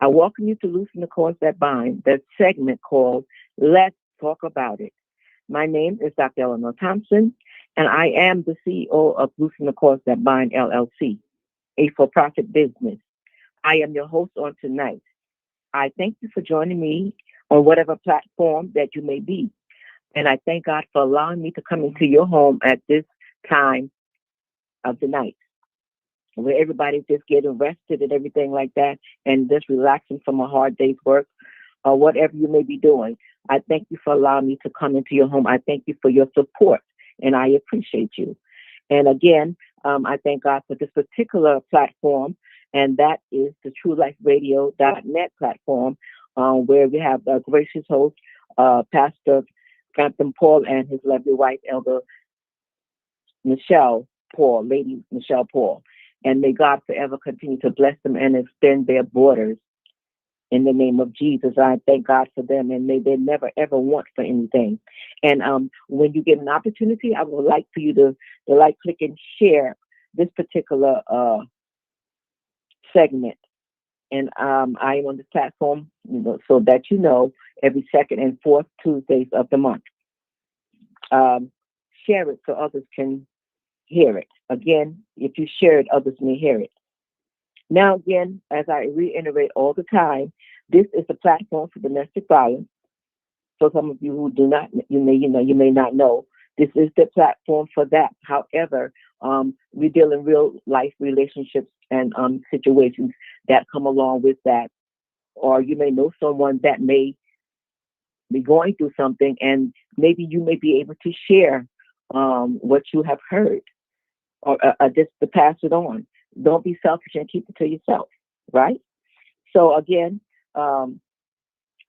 I welcome you to Loosen the Cords That Bind, that segment called Let's Talk About It. My name is Dr. Eleanor Thompson, and I am the CEO of Loosen the Cords That Bind LLC, a for-profit business. I am your host on tonight. I thank you for joining me on whatever platform that you may be. And I thank God for allowing me to come into your home at this time of the night where everybody's just getting rested and everything like that and just relaxing from a hard day's work or whatever you may be doing. I thank you for allowing me to come into your home. I thank you for your support and I appreciate you. And again, I thank God for this particular platform, and that is the TrueLifeRadio.net platform, where we have a gracious host, Pastor Frampton Paul, and his lovely wife, Elder Michelle Paul, Lady Michelle Paul. And may God forever continue to bless them and extend their borders in the name of Jesus. I thank God for them, and may they never, ever want for anything. And when you get an opportunity, I would like for you to like, click, and share this particular segment. And I am on this platform, so that every second and fourth Tuesdays of the month. Share it so others can hear it. Again, if you share it, others may hear it. Now, again, as I reiterate all the time, this is a platform for domestic violence. So some of you who do not, you may not know, this is the platform for that. However, we deal in real life relationships and situations that come along with that. Or you may know someone that may be going through something, and maybe you may be able to share what you have heard, or just to pass it on. Don't be selfish and keep it to yourself, right? So again,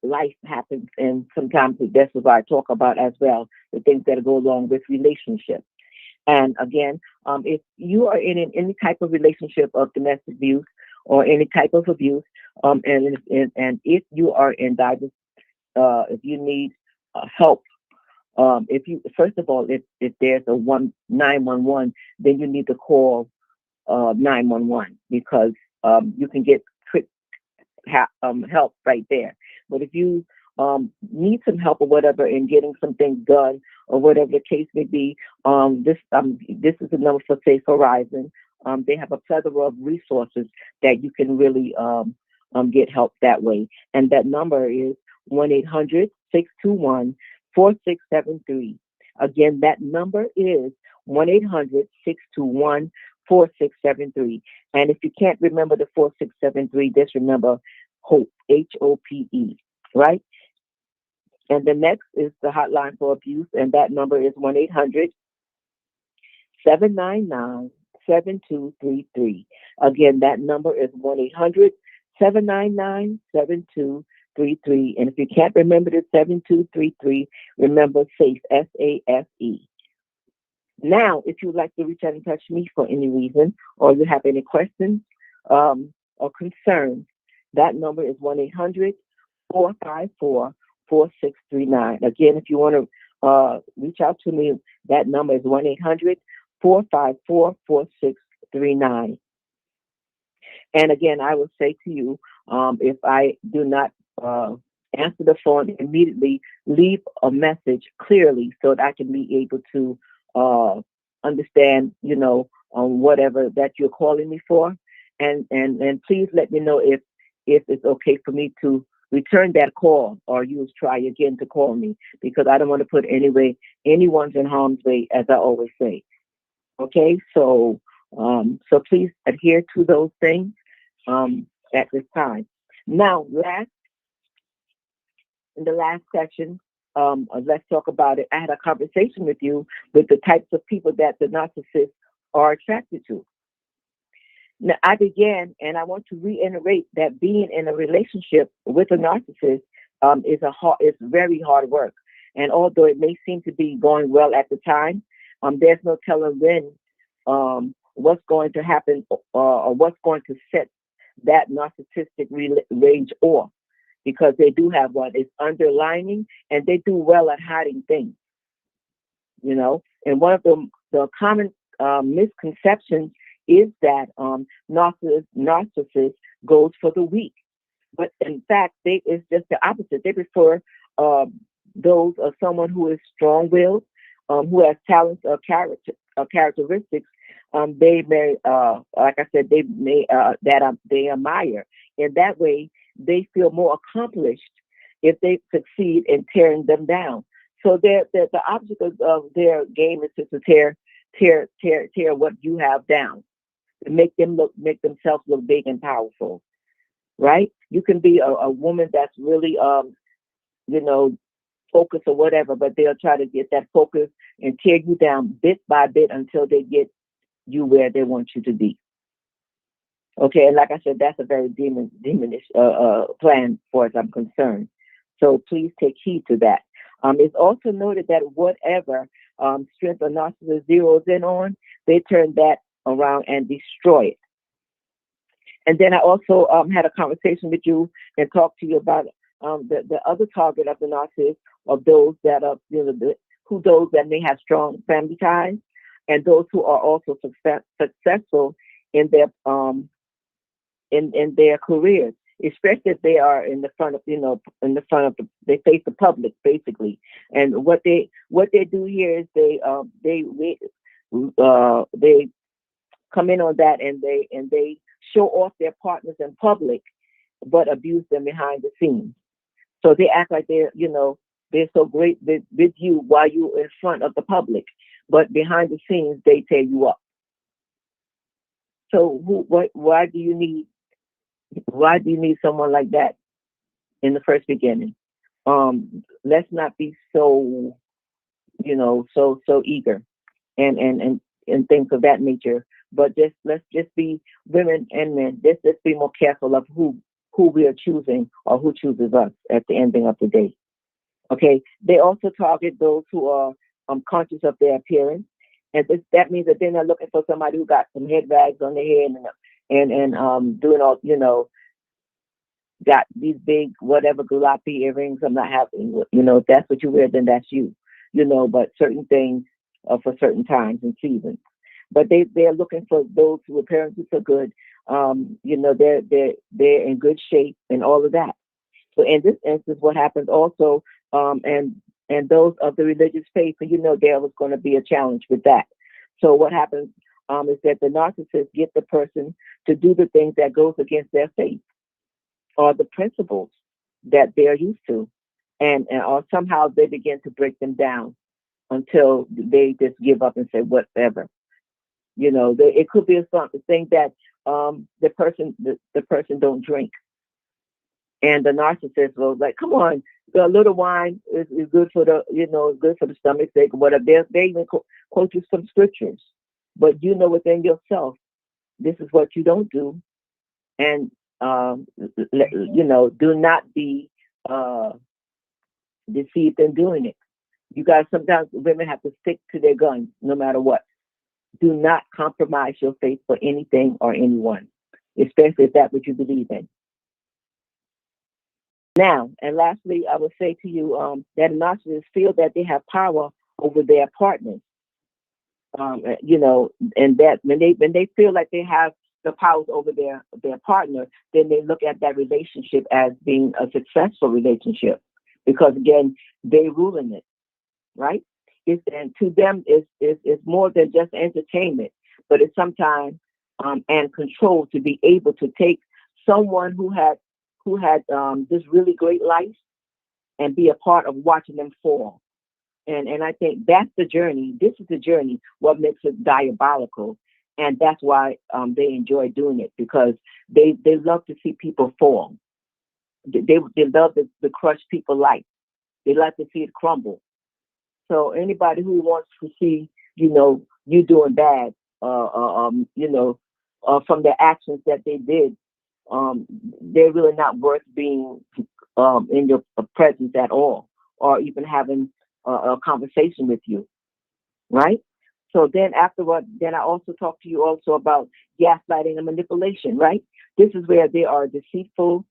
life happens, and sometimes that's what I talk about as well, the things that go along with relationships. And again, if you are in any type of relationship of domestic abuse or any type of abuse, and if you are in divers, if you need help, if you first of all, if there's a 911, then you need to call 911, because you can get quick help right there. But if you need some help or whatever in getting some things done or whatever the case may be, this is the number for Safe Horizon. They have a plethora of resources that you can really get help that way. And that number is 1-800-621-4673. Again, that number is 1-800-621-4673. And if you can't remember the 4673, just remember HOPE, HOPE, right? And the next is the hotline for abuse, and that number is 1-800-799-7233. Again, that number is 1-800-799-7233. And if you can't remember the 7233, remember SAFE, SAFE. Now, if you'd like to reach out and touch me for any reason, or you have any questions or concerns, that number is 1-800-454-4639. Again, if you want to reach out to me, that number is 1-800-454-4639. And again, I will say to you, if I do not answer the phone immediately, leave a message clearly so that I can be able to understand, whatever that you're calling me for. And please let me know if it's okay for me to return that call, or you try again to call me, because I don't want to put anyone's in harm's way, as I always say. Okay, so please adhere to those things at this time. Now, in the last section, let's talk about it. I had a conversation with you with the types of people that the narcissists are attracted to. Now, I began, and I want to reiterate that being in a relationship with a narcissist is very hard work. And although it may seem to be going well at the time, there's no telling when what's going to happen or what's going to set that narcissistic rage off, because they do have one. It's underlining, and they do well at hiding things, And one of the common misconceptions is that narcissist goes for the weak. But in fact, it's just the opposite. They prefer uh, those of someone who is strong-willed, who has talents or characteristics. They may, like I said, they may they admire. In that way, they feel more accomplished if they succeed in tearing them down. So the object of their game is to tear what you have down, to make themselves look big and powerful, right? You can be a woman that's really, you know, focused or whatever, but they'll try to get that focus and tear you down bit by bit until they get you where they want you to be. Okay, and like I said, that's a very demonish plan, as far as I'm concerned. So please take heed to that. It's also noted that whatever strength a narcissist zeroes in on, they turn that around and destroy it. And then I also had a conversation with you and talked to you about the other target of the narcissist, of those that are, who those that may have strong family ties, and those who are also successful in their careers, especially if they are in the front of, they face the public basically. And what they do here is they come in on that, and they show off their partners in public, but abuse them behind the scenes. So they act like they're so great with you while you're in front of the public, but behind the scenes they tear you up. So why do you need someone like that in the first beginning? Let's not be so so eager and things of that nature. But let's just be, women and men, let's be more careful of who we are choosing, or who chooses us at the ending of the day. Okay. They also target those who are conscious of their appearance, and that means that they're not looking for somebody who got some head bags on their head and doing all, got these big whatever gulapi earrings. I'm not having, if that's what you wear, then that's you, but certain things for certain times and seasons. But they're looking for those who appearances are good. They're in good shape and all of that. So in this instance, what happens also, and those of the religious faith, so there was going to be a challenge with that. So what happens is that the narcissist get the person to do the things that goes against their faith or the principles that they're used to, and or somehow they begin to break them down until they just give up and say whatever. It could be something thing that the person don't drink, and the narcissist was like, "Come on, a little wine is good for good for the stomach sake or whatever." They even quote you some scriptures, but within yourself, this is what you don't do, and do not be deceived in doing it. You guys, sometimes women have to stick to their guns no matter what. Do not compromise your faith for anything or anyone, especially if that's what you believe in. Now, and lastly, I will say to you that narcissists feel that they have power over their partners. And that when they feel like they have the powers over their partner, then they look at that relationship as being a successful relationship, because again, they ruling it, right? And to them, it's more than just entertainment, but it's sometimes and control, to be able to take someone who had this really great life and be a part of watching them fall. And I think that's the journey. This is the journey. What makes it diabolical, and that's why they enjoy doing it, because they love to see people fall. They love to crush people's life. They like to see it crumble. So anybody who wants to see, you doing bad, from the actions that they did, they're really not worth being in your presence at all, or even having a conversation with you, right? So then afterward, then I also talk to you also about gaslighting and manipulation, right? This is where they are deceitful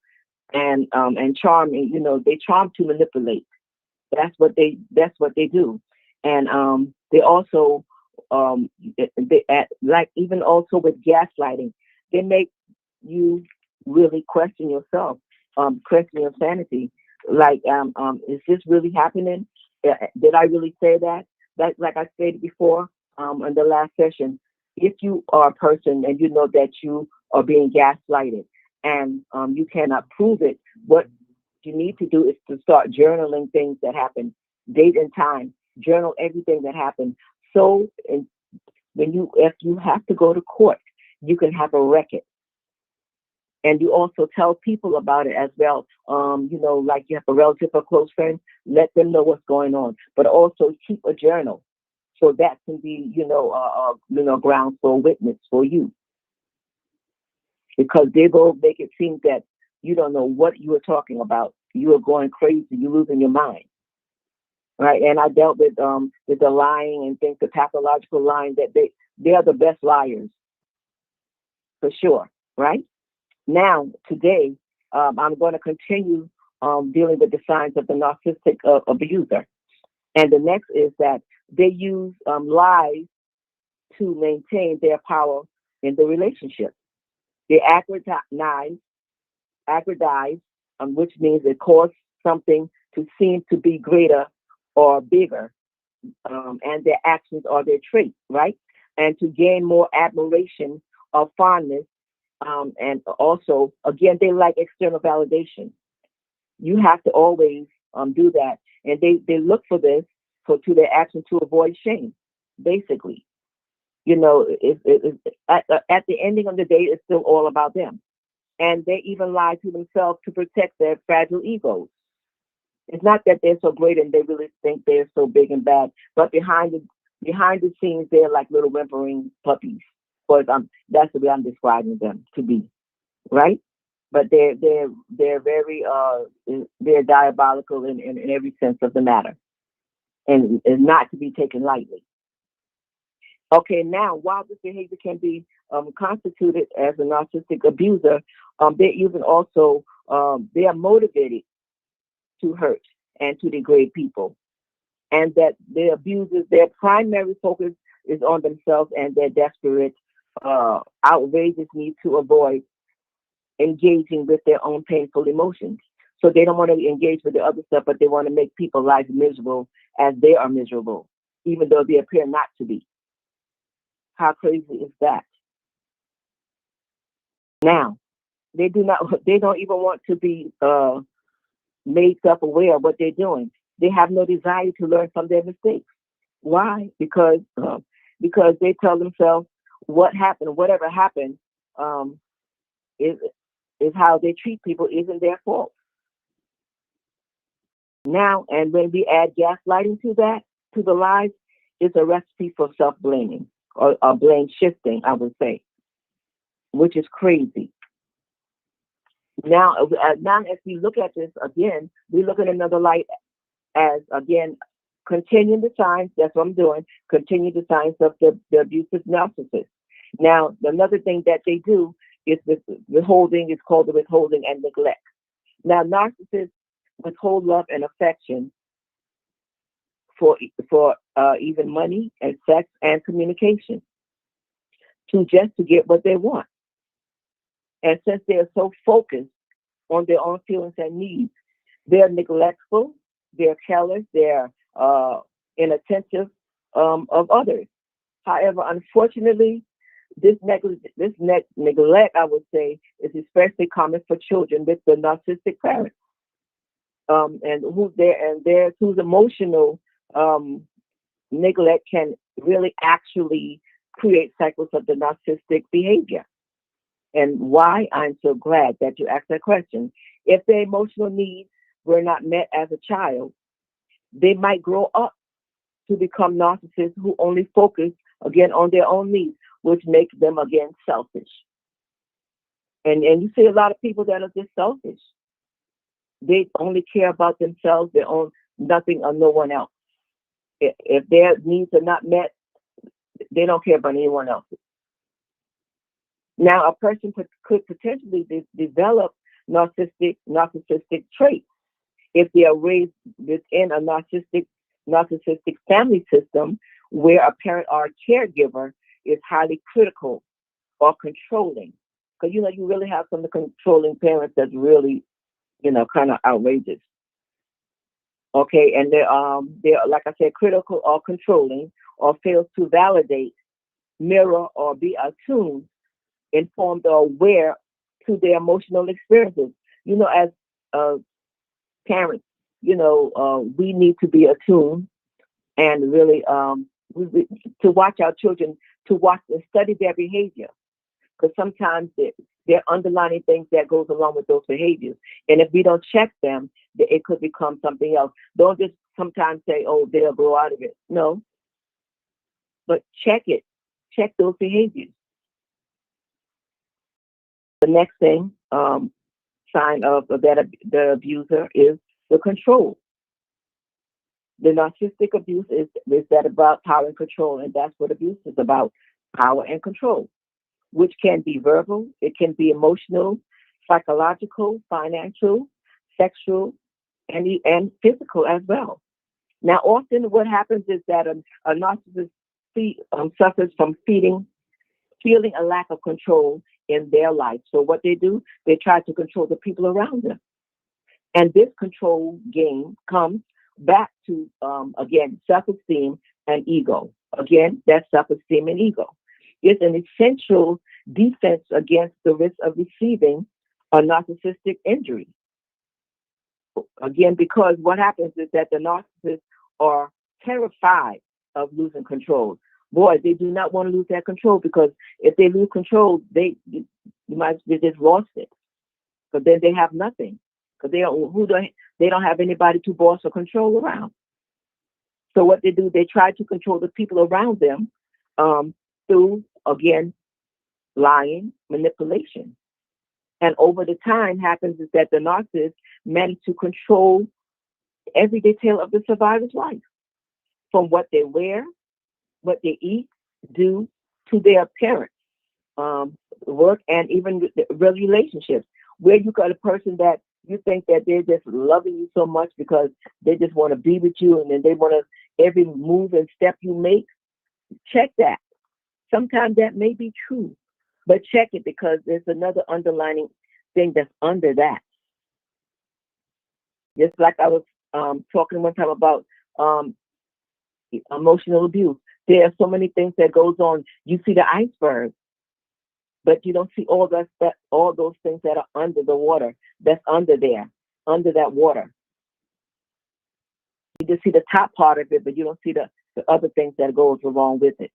and charming. They charm to manipulate. That's what they do, and they also like, even also with gaslighting, they make you really question yourself. question of sanity. Like, is this really happening? Did I really say that? That, like I stated before, in the last session, if you are a person and you know that you are being gaslighted and you cannot prove it, what you need to do is to start journaling things that happen, date and time, journal everything that happened. So, if you have to go to court, you can have a record. And you also tell people about it as well. Like you have a relative or close friend, let them know what's going on. But also keep a journal, so that can be, grounds for a witness for you, because they will make it seem that you don't know what you are talking about. You are going crazy. You're losing your mind, right? And I dealt with the lying and things, the pathological lying, that they are the best liars for sure, right? Now, today, I'm going to continue dealing with the signs of the narcissistic abuser. And the next is that they use lies to maintain their power in the relationship. They aggrandize, which means it cause something to seem to be greater or bigger, and their actions are their traits, right? And to gain more admiration or fondness. And also, again, they like external validation. You have to always do that. And they look for this to their action to avoid shame, basically. At the ending of the day, it's still all about them. And they even lie to themselves to protect their fragile egos. It's not that they're so great and they really think they're so big and bad, but behind the scenes, they're like little whimpering puppies. But that's the way I'm describing them to be, right? But they're very they're diabolical in every sense of the matter, and is not to be taken lightly. Okay, now while this behavior can be constituted as a narcissistic abuser, they're even also they are motivated to hurt and to degrade people, and that the abusers, their primary focus is on themselves and their desperate, outrageous need to avoid engaging with their own painful emotions. So they don't want to engage with the other stuff, but they want to make people's lives miserable as they are miserable, even though they appear not to be. How crazy is that? Now, they don't even want to be made self-aware of what they're doing. They have no desire to learn from their mistakes. Why? Because they tell themselves what happened, whatever happened, is how they treat people isn't their fault. Now, and when we add gaslighting to that, to the lies, it's a recipe for self-blaming or blame shifting, I would say, which is crazy. Now, as we look at this again, we look at another light as, again, continuing the signs. That's what I'm doing. Continue the signs of the abusive narcissist. Now, another thing that they do is withholding. It's called the withholding and neglect. Now, narcissists withhold love and affection for even money and sex and communication to get what they want. And since they're so focused on their own feelings and needs, they're neglectful, they're careless, they're inattentive of others. However, unfortunately, this neglect, I would say, is especially common for children with the narcissistic parents, and whose emotional neglect can really actually create cycles of the narcissistic behavior. And why? I'm so glad that you asked that question. If their emotional needs were not met as a child, they might grow up to become narcissists who only focus, again, on their own needs, which makes them, again, selfish. And you see a lot of people that are just selfish. They only care about themselves, their own, nothing or no one else. If their needs are not met, they don't care about anyone else. Now, a person could potentially develop narcissistic traits if they are raised within a narcissistic family system where a parent or a caregiver is highly critical or controlling. Because, you really have some of the controlling parents that's really kind of outrageous. Okay, and they're like I said, critical or controlling, or fails to validate, mirror, or be attuned, informed, or aware to their emotional experiences. As uh, parents, we need to be attuned and really to watch our children, to watch and study their behavior, because sometimes there are underlying things that goes along with those behaviors, and if we don't check them, it could become something else. Don't just sometimes say, "Oh, they'll grow out of it." No, but check it, check those behaviors. The next thing, sign of that the abuser is the control. The narcissistic abuse is that about power and control, and that's what abuse is about: power and control, which can be verbal, it can be emotional, psychological, financial, sexual, and physical as well. Now, often what happens is that a narcissist suffers from feeling a lack of control in their life. So what they do, they try to control the people around them. And this control game comes back to, again, self-esteem and ego. Again, that's self-esteem and ego. It's an essential defense against the risk of receiving a narcissistic injury. Again, because what happens is that the narcissists are terrified of losing control. Boy, they do not want to lose that control, because if they lose control, they just lost it. Because then they have nothing. Because they don't have anybody to boss or control around. So what they do, they try to control the people around them through, again, lying, manipulation. And over the time happens is that the narcissist managed to control every detail of the survivor's life, from what they wear, what they eat, do, to their appearance, work, and even real relationships. Where you got a person that you think that they're just loving you so much because they just want to be with you, and then they want to every move and step you make. Check that. Sometimes that may be true, but check it, because there's another underlining thing that's under that. Just like I was talking one time about um, emotional abuse. There are so many things that goes on. You see the iceberg, but you don't see all those things that are under the water. That's under there, under that water. You just see the top part of it, but you don't see the other things that goes along with it.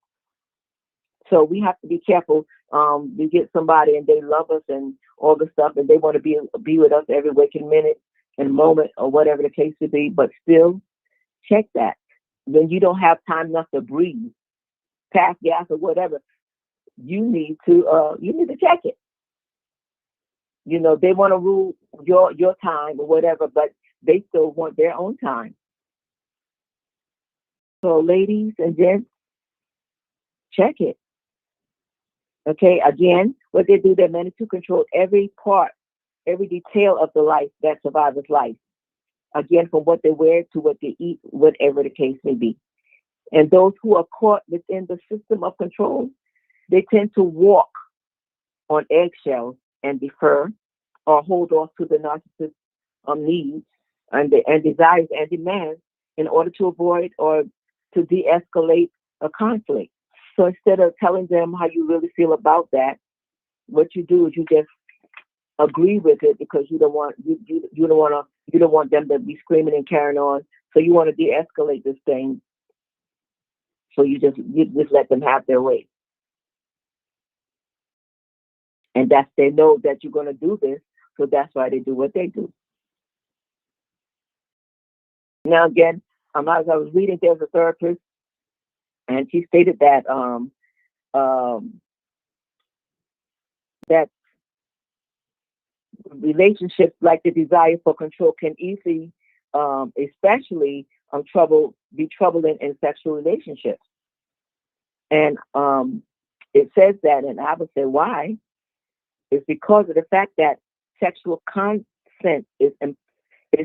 So we have to be careful. We get somebody and they love us and all the stuff, and they want to be with us every waking minute and moment, or whatever the case may be. But still, check that. When you don't have time enough to breathe, pass gas or whatever, you need to check it. They want to rule your time or whatever, but they still want their own time. So, ladies and gents, check it. Okay, again, what they do, they manage to control every part, every detail of the life, that survivor's life. Again, from what they wear to what they eat, whatever the case may be. And those who are caught within the system of control, they tend to walk on eggshells and defer, or hold off to the narcissist's needs and desires and demands, in order to avoid or to de-escalate a conflict. So instead of telling them how you really feel about that, what you do is you just agree with it, because you don't want them to be screaming and carrying on. So you want to de-escalate this thing. So you just let them have their way, and that's, they know that you're going to do this, so that's why they do what they do. Now again, as I was reading, there's a therapist, and she stated that that relationships, like the desire for control, can easily, especially be troubling in sexual relationships. And it says that, and I would say why. It's because of the fact that sexual consent is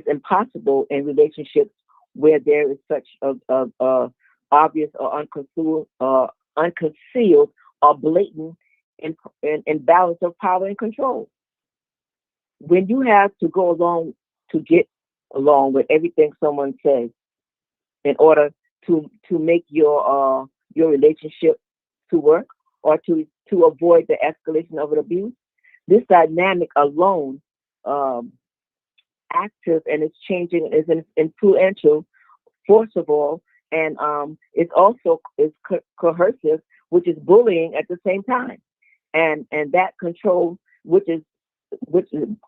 impossible in relationships where there is such a obvious or unconcealed or blatant imbalance of power and control. When you have to go along to get along with everything someone says in order to make your relationship to work, or to avoid the escalation of an abuse, this dynamic alone, um, active, and it's changing, is influential, force of all, and it's also is coercive, which is bullying at the same time, and that control, which is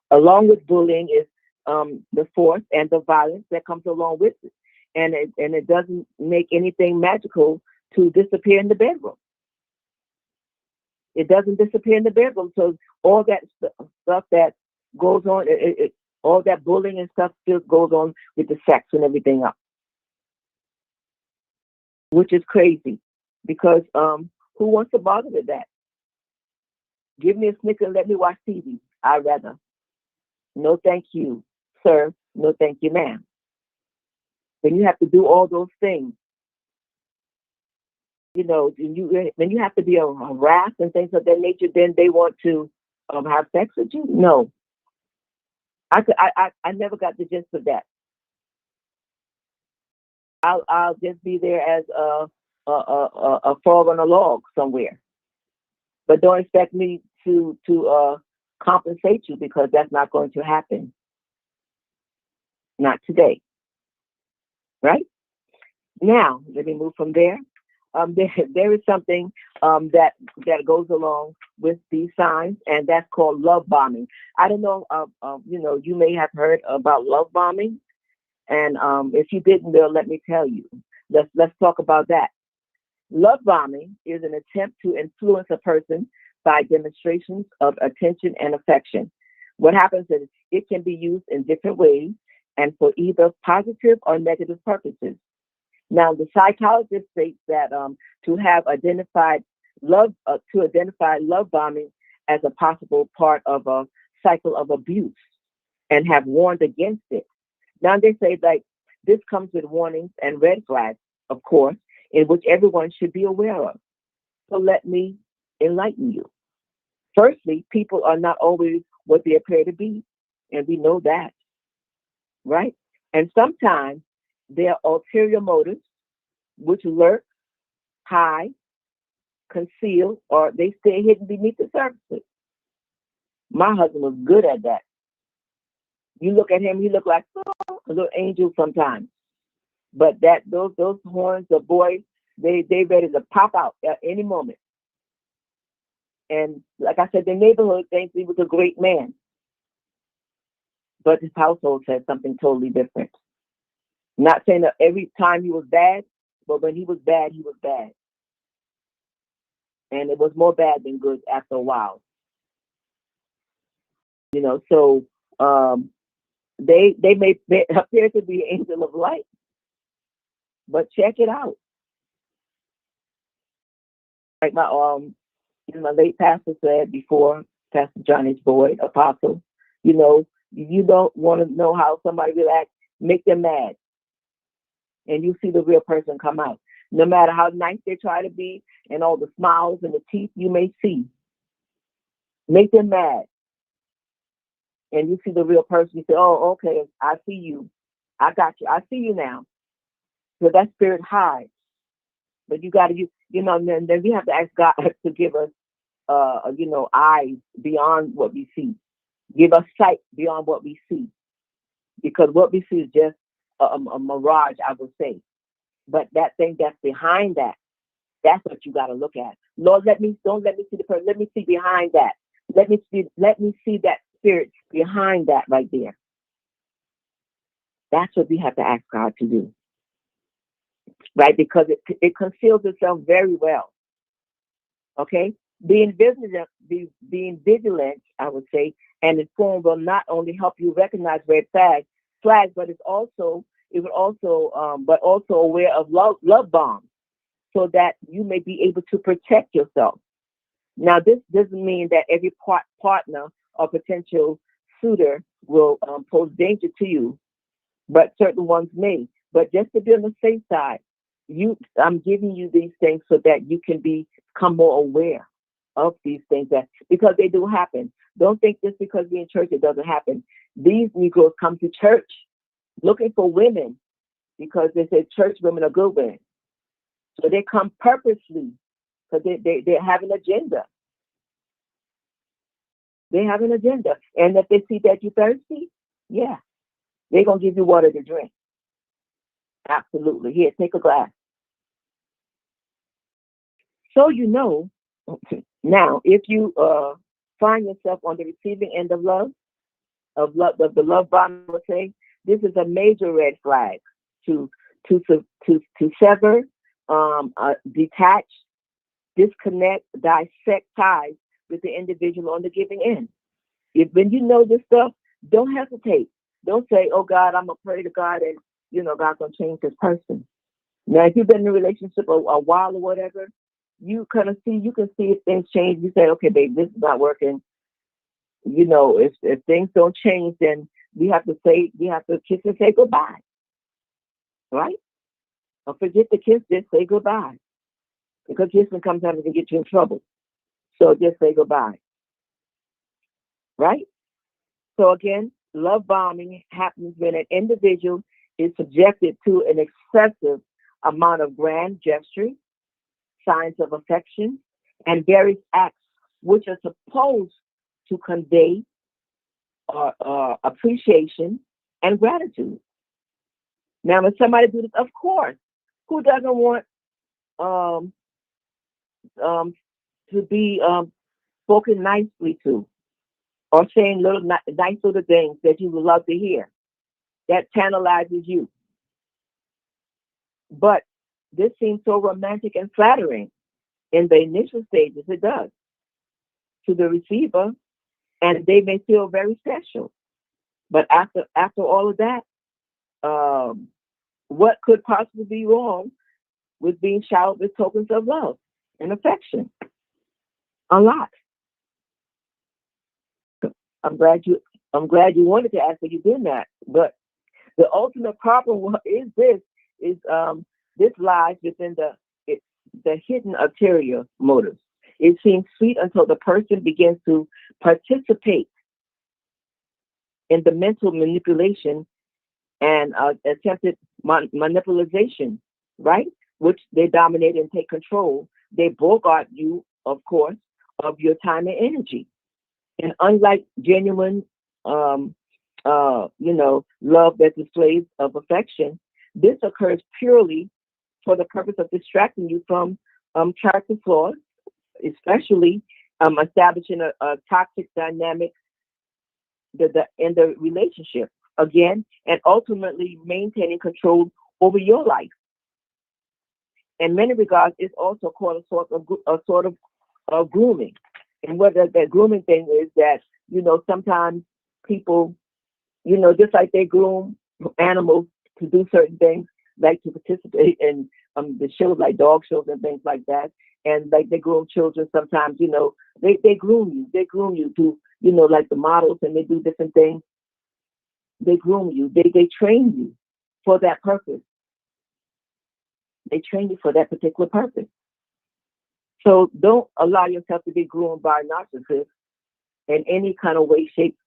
along with bullying, is the force and the violence that comes along with it, and it doesn't make anything magical to disappear in the bedroom. It doesn't disappear in the bedroom. So all that stuff that goes on, all that bullying and stuff still goes on with the sex and everything else, which is crazy, because who wants to bother with that? Give me a Snicker and let me watch TV. I'd rather. No, thank you, sir. No, thank you, ma'am. When you have to do all those things, when you have to be harassed and things of that nature, then they want to have sex with you. No, I never got the gist of that. I'll just be there as a frog on a log somewhere, but don't expect me to compensate you, because that's not going to happen. Not today, right? Now, let me move from there. There is something that goes along with these signs, and that's called love bombing. I don't know. You may have heard about love bombing, and if you didn't, Bill, let me tell you. Let's talk about that. Love bombing is an attempt to influence a person by demonstrations of attention and affection. What happens is it can be used in different ways and for either positive or negative purposes. Now, the psychologist states that to identify love bombing as a possible part of a cycle of abuse, and have warned against it. Now, they say, like, this comes with warnings and red flags, of course, in which everyone should be aware of. So let me enlighten you. Firstly, people are not always what they appear to be, and we know that, right? And sometimes there are ulterior motives which lurk, hide, conceal, or they stay hidden beneath the surface. My husband was good at that. You look at him, he looked like a little angel sometimes. But those horns, the boys, they ready to pop out at any moment. And like I said, the neighborhood thinks he was a great man, but his household said something totally different. Not saying that every time he was bad, but when he was bad, he was bad. And it was more bad than good after a while. So they may appear to be an angel of light, but check it out. Like my late pastor said before, Pastor Johnny's Boyd, apostle, you don't want to know how somebody reacts, make them mad, and you see the real person come out. No matter how nice they try to be and all the smiles and the teeth you may see, make them mad, and you see the real person. You say, "Oh, okay, I see you. I got you. I see you now." So that spirit hides, but you got to, then we have to ask God to give us, eyes beyond what we see. Give us sight beyond what we see, because what we see is just a mirage, I would say. But that thing that's behind that, that's what you got to look at. Lord, don't let me see the person. Let me see behind that. Let me see that spirit behind that right there. That's what we have to ask God to do, right? Because it conceals itself very well. Okay, being vigilant, I would say, and informed will not only help you recognize red flags, but but also aware of love bombs, so that you may be able to protect yourself. Now, this doesn't mean that every partner or potential suitor will pose danger to you, but certain ones may. But just to be on the safe side, I'm giving you these things so that you can become more aware. of these things, that because they do happen. Don't think just because we're in church it doesn't happen. These Negroes come to church looking for women because they say church women are good women. So they come purposely because they have an agenda. They have an agenda. And if they see that you're thirsty, yeah, they're going to give you water to drink. Absolutely. Here, take a glass. So now, if you find yourself on the receiving end of the love bomb, I would say, this is a major red flag to sever, detach, disconnect, dissect ties with the individual on the giving end. When you know this stuff, don't hesitate. Don't say, "Oh God, I'm gonna pray to God, and God's gonna change this person." Now, if you've been in a relationship a while or whatever, you can see if things change. You say, "Okay, babe, this is not working." If things don't change, then we have to kiss and say goodbye, right? Or forget the kiss, just say goodbye, because kissing sometimes can get you in trouble. So just say goodbye, right? So again, love bombing happens when an individual is subjected to an excessive amount of grand gestures, signs of affection, and various acts which are supposed to convey appreciation and gratitude. Now, when somebody do this, of course, who doesn't want um, um, to be spoken nicely to, or saying nice little things that you would love to hear that tantalizes you? But this seems so romantic and flattering in the initial stages. It does to the receiver, and they may feel very special. But after all of that, what could possibly be wrong with being showered with tokens of love and affection? A lot. I'm glad you wanted to ask, but you did not. But the ultimate problem is this lies within the hidden ulterior motives. It seems sweet until the person begins to participate in the mental manipulation and attempted manipulation, right? Which they dominate and take control. They bogart you, of course, of your time and energy. And unlike genuine, love that displays of affection, this occurs purely for the purpose of distracting you from character flaws, especially establishing a toxic dynamic in the relationship again, and ultimately maintaining control over your life. In many regards, it's also called a sort of grooming. And what that grooming thing is that, sometimes people, just like they groom animals to do certain things, like to participate in the shows like dog shows and things like that. And like they groom children sometimes, they groom you. They groom you to, like the models, and they do different things. They groom you. They train you for that purpose. They train you for that particular purpose. So don't allow yourself to be groomed by a narcissist in any kind of way, shape,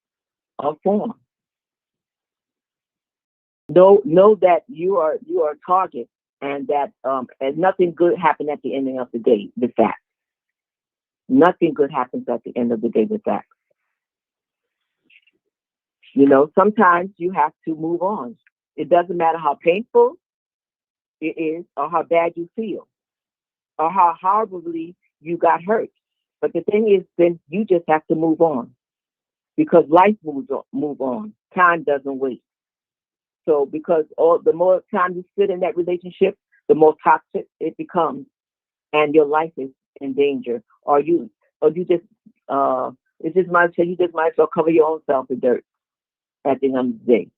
or form. Know that you are a target, and that and nothing good happened at the ending of the day with that. Nothing good happens at the end of the day with that. Sometimes you have to move on. It doesn't matter how painful it is, or how bad you feel, or how horribly you got hurt. But the thing is, then you just have to move on, because life move on. Time doesn't wait. So because the more time you sit in that relationship, the more toxic it becomes, and your life is in danger. Or you just it just might say you just might as well cover your own self in dirt at the end of the day.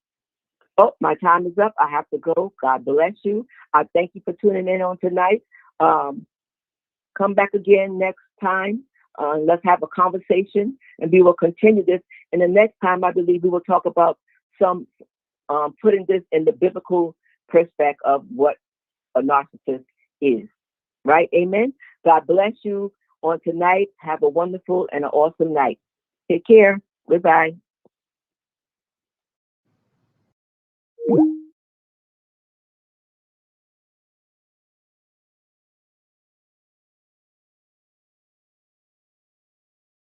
Oh, my time is up. I have to go. God bless you. I thank you for tuning in on tonight. Come back again next time. Let's have a conversation, and we will continue this. And the next time, I believe we will talk about some putting this in the biblical perspective of what a narcissist is. Right? Amen. God bless you. on tonight. Have a wonderful and an awesome night. Take care. Goodbye.